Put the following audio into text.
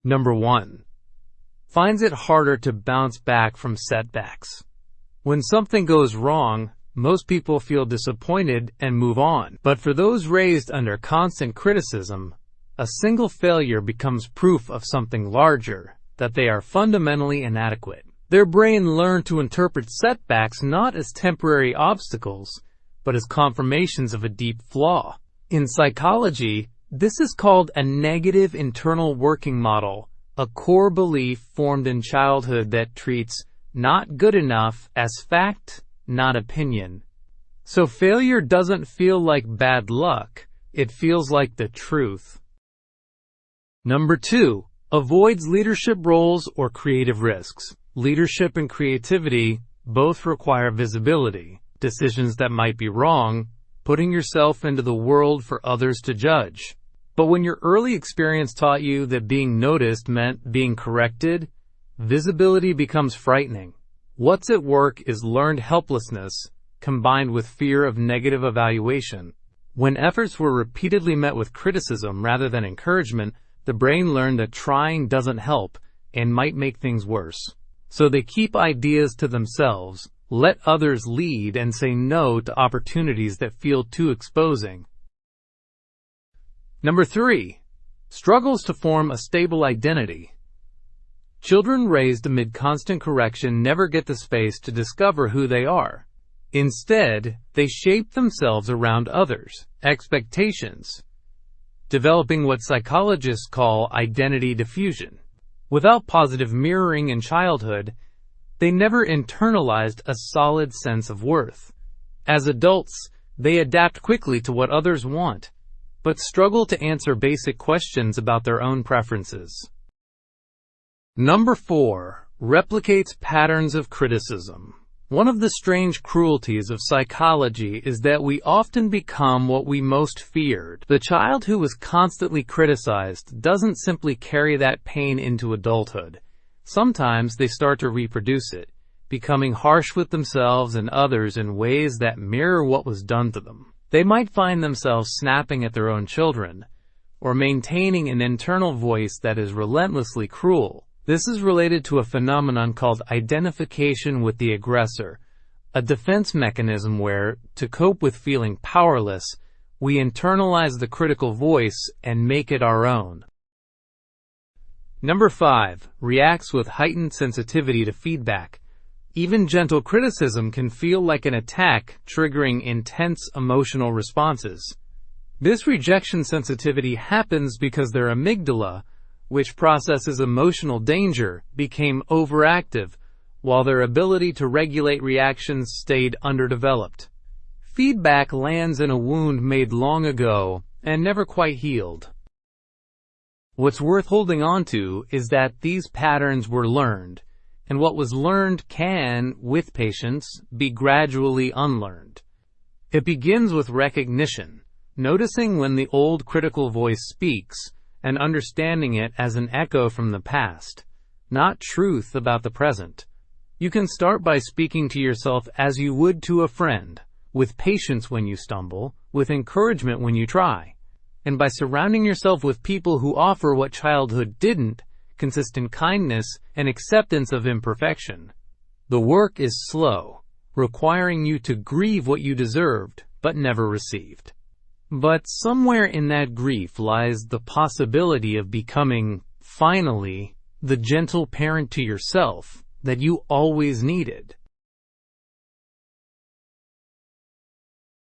Number 1. Finds it harder to bounce back from setbacks. When something goes wrong, most people feel disappointed and move on. But for those raised under constant criticism, a single failure becomes proof of something larger, that they are fundamentally inadequate. Their brain learned to interpret setbacks not as temporary obstacles, but as confirmations of a deep flaw. In psychology, this is called a negative internal working model, a core belief formed in childhood that treats not good enough as fact, not opinion. So failure doesn't feel like bad luck, it feels like the truth. Number 2. Avoids leadership roles or creative risks. Leadership and creativity both require visibility, decisions that might be wrong, putting yourself into the world for others to judge. But when your early experience taught you that being noticed meant being corrected, visibility becomes frightening. What's at work is learned helplessness, combined with fear of negative evaluation. When efforts were repeatedly met with criticism rather than encouragement, the brain learned that trying doesn't help and might make things worse. So they keep ideas to themselves, let others lead, and say no to opportunities that feel too exposing. Number 3. Struggles to form a stable identity. Children raised amid constant correction never get the space to discover who they are. Instead, they shape themselves around others' expectations, developing what psychologists call identity diffusion. Without positive mirroring in childhood, they never internalized a solid sense of worth. As adults, they adapt quickly to what others want, but struggle to answer basic questions about their own preferences. Number 4. Replicates patterns of criticism. One of the strange cruelties of psychology is that we often become what we most feared. The child who was constantly criticized doesn't simply carry that pain into adulthood. Sometimes they start to reproduce it, becoming harsh with themselves and others in ways that mirror what was done to them. They might find themselves snapping at their own children, or maintaining an internal voice that is relentlessly cruel. This is related to a phenomenon called identification with the aggressor, a defense mechanism where, to cope with feeling powerless, we internalize the critical voice and make it our own. Number 5. Reacts with heightened sensitivity to feedback. Even gentle criticism can feel like an attack, triggering intense emotional responses. This rejection sensitivity happens because their amygdala, which processes emotional danger, became overactive, while their ability to regulate reactions stayed underdeveloped. Feedback lands in a wound made long ago and never quite healed. What's worth holding on to is that these patterns were learned, and what was learned can, with patience, be gradually unlearned. It begins with recognition, noticing when the old critical voice speaks, and understanding it as an echo from the past, not truth about the present. You can start by speaking to yourself as you would to a friend, with patience when you stumble, with encouragement when you try, and by surrounding yourself with people who offer what childhood didn't, consistent kindness and acceptance of imperfection. The work is slow, requiring you to grieve what you deserved but never received. But somewhere in that grief lies the possibility of becoming, finally, the gentle parent to yourself that you always needed.